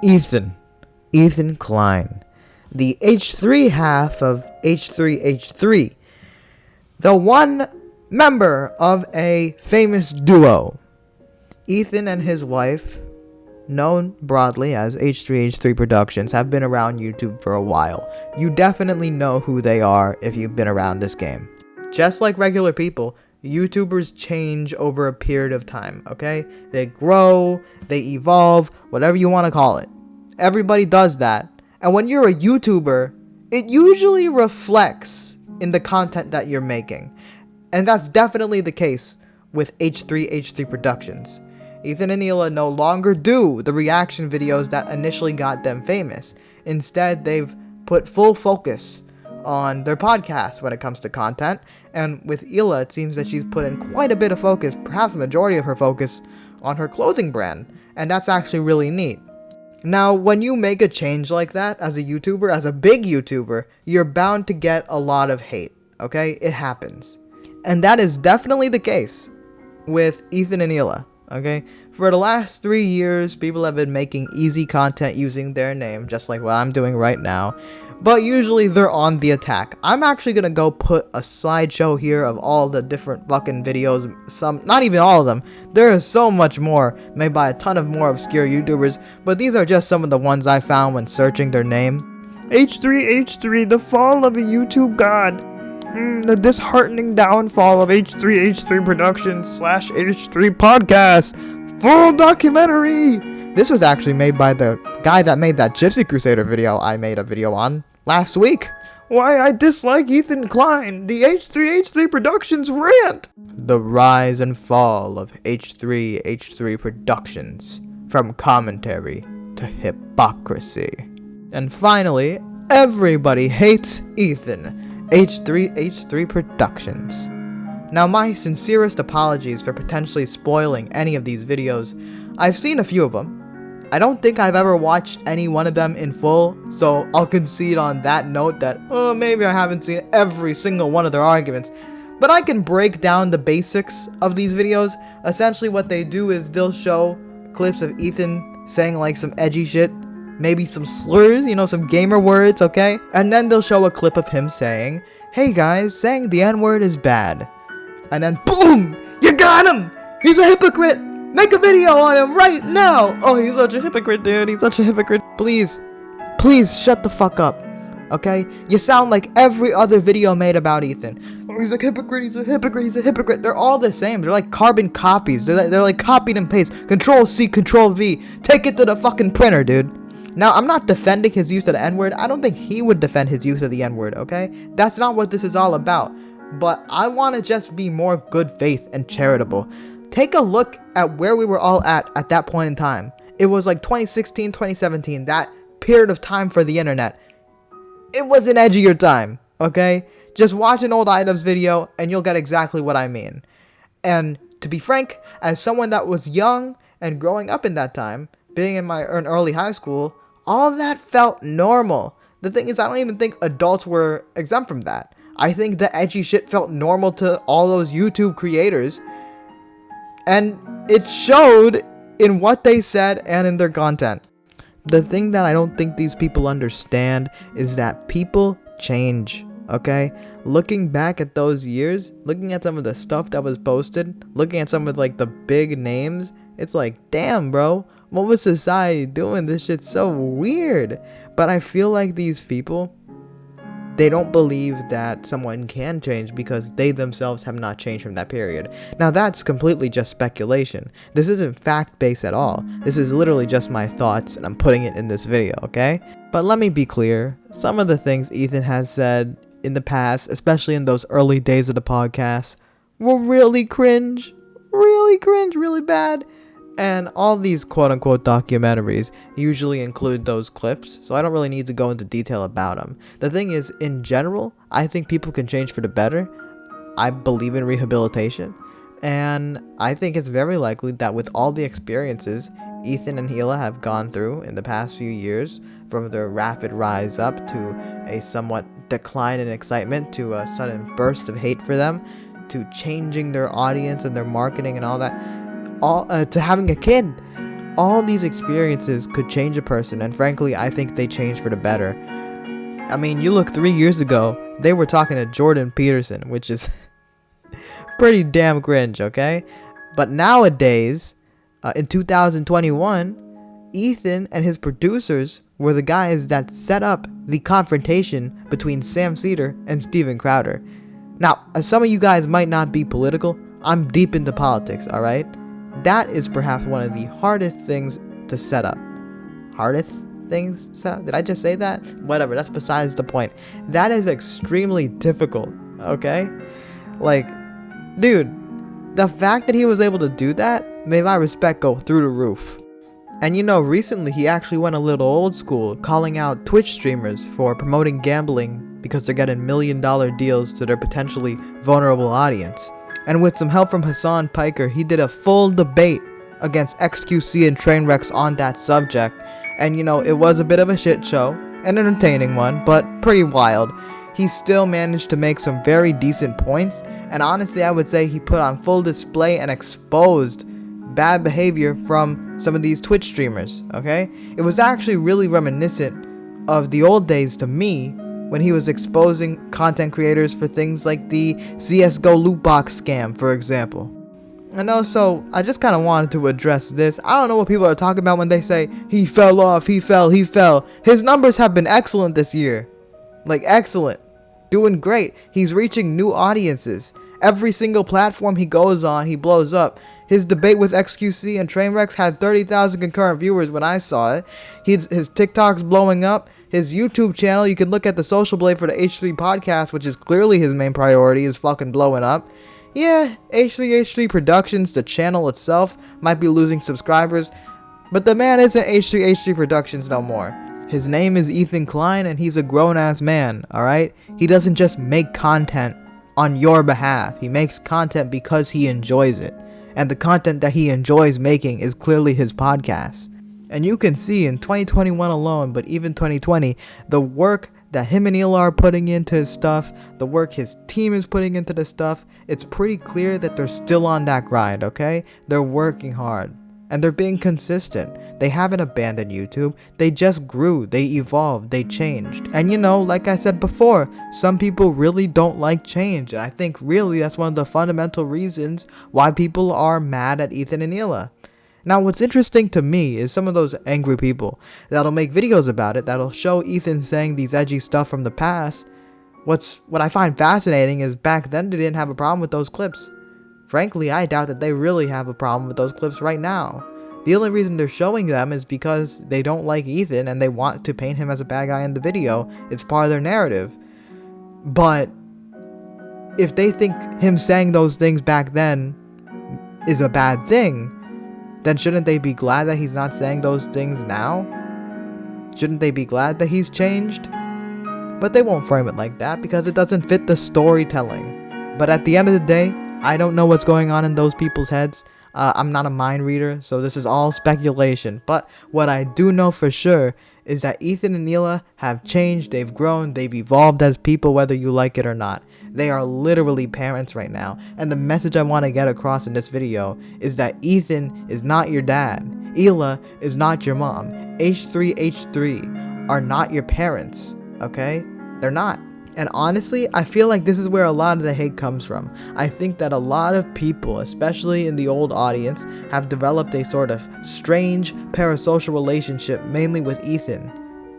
Ethan Klein, the H3 half of H3H3, the one member of a famous duo. Ethan and his wife, known broadly as H3H3 Productions, have been around YouTube for a while. You definitely know who they are if you've been around this game. Just like regular people, YouTubers change over a period of time, okay? They grow, they evolve, whatever you want to call it. Everybody does that. And when you're a YouTuber, it usually reflects in the content that you're making. And that's definitely the case with H3H3 Productions. Ethan and Hila no longer do the reaction videos that initially got them famous. Instead, they've put full focus on their podcast when it comes to content. And with Hila, it seems that she's put in quite a bit of focus, perhaps the majority of her focus, on her clothing brand. And that's actually really neat. Now, when you make a change like that as a YouTuber, as a big YouTuber, you're bound to get a lot of hate, okay? It happens. And that is definitely the case with Ethan and Hila, okay? For the last 3 years, people have been making easy content using their name, just like what I'm doing right now. But usually they're on the attack. I'm actually gonna go put a slideshow here of all the different fucking videos. Some, not even all of them. There is so much more made by a ton of more obscure YouTubers. But these are just some of the ones I found when searching their name. H3H3, the fall of a YouTube god. The disheartening downfall of H3H3 Productions / H3 Podcast. Full documentary. This was actually made by the guy that made that Gypsy Crusader video I made a video on last week. Why I dislike Ethan Klein, the H3H3 Productions rant. The rise and fall of H3H3 Productions, from commentary to hypocrisy. And finally, everybody hates Ethan, H3H3 Productions. Now, my sincerest apologies for potentially spoiling any of these videos. I've seen a few of them. I don't think I've ever watched any one of them in full, so I'll concede on that note that, maybe I haven't seen every single one of their arguments. But I can break down the basics of these videos. Essentially what they do is they'll show clips of Ethan saying like some edgy shit, maybe some slurs, some gamer words, okay? And then they'll show a clip of him saying, "Hey guys, saying the N-word is bad." And then boom! You got him! He's a hypocrite! Make a video on him right now! Oh, he's such a hypocrite, dude. He's such a hypocrite. Please shut the fuck up. Okay? You sound like every other video made about Ethan. Oh, he's a hypocrite, he's a hypocrite, he's a hypocrite. They're all the same. They're like carbon copies. They're like copied and paste. Control C, Control V. Take it to the fucking printer, dude. Now, I'm not defending his use of the N-word. I don't think he would defend his use of the N-word, okay? That's not what this is all about. But I want to just be more good faith and charitable. Take a look at where we were all at that point in time. It was like 2016, 2017, that period of time for the internet. It was an edgier time, okay? Just watch an old items video and you'll get exactly what I mean. And to be frank, as someone that was young and growing up in that time, being in my early high school, all of that felt normal. The thing is, I don't even think adults were exempt from that. I think the edgy shit felt normal to all those YouTube creators. And it showed in what they said and in their content. The thing that I don't think these people understand is that people change, okay? Looking back at those years, looking at some of the stuff that was posted, looking at some of like the big names, it's like, damn, bro, what was society doing? This shit's so weird. But I feel like these people, they don't believe that someone can change because they themselves have not changed from that period. Now that's completely just speculation. This isn't fact-based at all. This is literally just my thoughts and I'm putting it in this video, okay? But let me be clear. Some of the things Ethan has said in the past, especially in those early days of the podcast, were really cringe. Really bad. And all these quote-unquote documentaries usually include those clips, so I don't really need to go into detail about them. The thing is, in general, I think people can change for the better. I believe in rehabilitation, and I think it's very likely that with all the experiences Ethan and Hila have gone through in the past few years, from their rapid rise up to a somewhat decline in excitement to a sudden burst of hate for them, to changing their audience and their marketing and all that, to having a kid, all these experiences could change a person, and frankly, I think they changed for the better. I mean, you look 3 years ago, they were talking to Jordan Peterson, which is pretty damn cringe, okay? But nowadays, in 2021, Ethan and his producers were the guys that set up the confrontation between Sam Cedar and Steven Crowder. Now, some of you guys might not be political. I'm deep into politics, alright? That is perhaps one of the hardest things to set up. Hardest things to set up? Did I just say that? Whatever, that's besides the point. That is extremely difficult, okay? Like, dude, the fact that he was able to do that made my respect go through the roof. And you know, recently he actually went a little old school, calling out Twitch streamers for promoting gambling because they're getting $1 million deals to their potentially vulnerable audience. And with some help from Hassan Piker, he did a full debate against XQC and Trainwrecks on that subject. And you know, it was a bit of a shit show, an entertaining one, but pretty wild. He still managed to make some very decent points, and honestly I would say he put on full display and exposed bad behavior from some of these Twitch streamers, okay? It was actually really reminiscent of the old days to me when he was exposing content creators for things like the CSGO loot box scam, for example. And also, I just kind of wanted to address this. I don't know what people are talking about when they say, he fell off, he fell. His numbers have been excellent this year. Like, excellent. Doing great. He's reaching new audiences. Every single platform he goes on, he blows up. His debate with XQC and Trainwrecks had 30,000 concurrent viewers when I saw it. His TikTok's blowing up. His YouTube channel, you can look at the social blade for the H3 podcast, which is clearly his main priority, is fucking blowing up. Yeah, H3H3 Productions, the channel itself, might be losing subscribers, but the man isn't H3H3 Productions no more. His name is Ethan Klein, and he's a grown-ass man, alright? He doesn't just make content on your behalf. He makes content because he enjoys it. And the content that he enjoys making is clearly his podcast. And you can see in 2021 alone, but even 2020, the work that him and Yall are putting into his stuff, the work his team is putting into the stuff, it's pretty clear that they're still on that grind, okay? They're working hard. And they're being consistent. They haven't abandoned YouTube. They just grew. They evolved. They changed. And you know, like I said before, some people really don't like change. And I think really that's one of the fundamental reasons why people are mad at Ethan and Yall. Now, what's interesting to me is some of those angry people that'll make videos about it, that'll show Ethan saying these edgy stuff from the past. What I find fascinating is back then they didn't have a problem with those clips. Frankly, I doubt that they really have a problem with those clips right now. The only reason they're showing them is because they don't like Ethan and they want to paint him as a bad guy in the video. It's part of their narrative. But if they think him saying those things back then is a bad thing, then shouldn't they be glad that he's not saying those things now? Shouldn't they be glad that he's changed? But they won't frame it like that because it doesn't fit the storytelling. But at the end of the day, I don't know what's going on in those people's heads. I'm not a mind reader, so this is all speculation. But what I do know for sure is that Ethan and Yall have changed, they've grown, they've evolved as people, whether you like it or not. They are literally parents right now. And the message I want to get across in this video is that Ethan is not your dad. Yall is not your mom. H3H3 are not your parents, okay? They're not. And honestly, I feel like this is where a lot of the hate comes from. I think that a lot of people, especially in the old audience, have developed a sort of strange parasocial relationship, mainly with Ethan,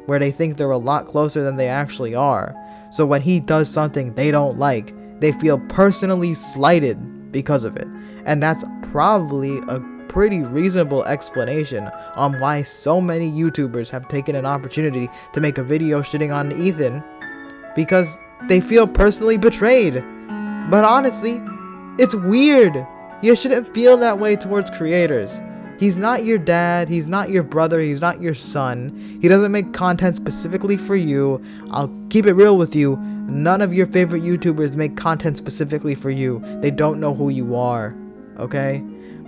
where they think they're a lot closer than they actually are. So when he does something they don't like, they feel personally slighted because of it. And that's probably a pretty reasonable explanation on why so many YouTubers have taken an opportunity to make a video shitting on Ethan, because they feel personally betrayed. But honestly, it's weird. You shouldn't feel that way towards creators. He's not your dad, he's not your brother, he's not your son. He doesn't make content specifically for you. I'll keep it real with you. None of your favorite YouTubers make content specifically for you. They don't know who you are, okay?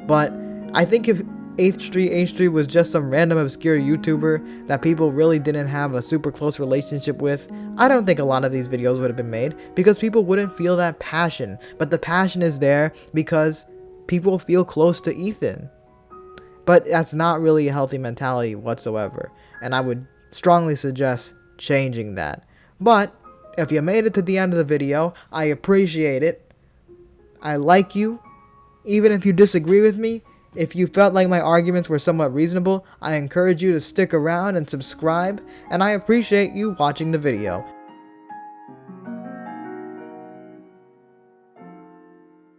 But I think if H3H3 was just some random obscure YouTuber that people really didn't have a super close relationship with, I don't think a lot of these videos would have been made because people wouldn't feel that passion. But the passion is there because people feel close to Ethan. But that's not really a healthy mentality whatsoever. And I would strongly suggest changing that. But if you made it to the end of the video, I appreciate it. I like you. Even if you disagree with me, if you felt like my arguments were somewhat reasonable, I encourage you to stick around and subscribe, and I appreciate you watching the video.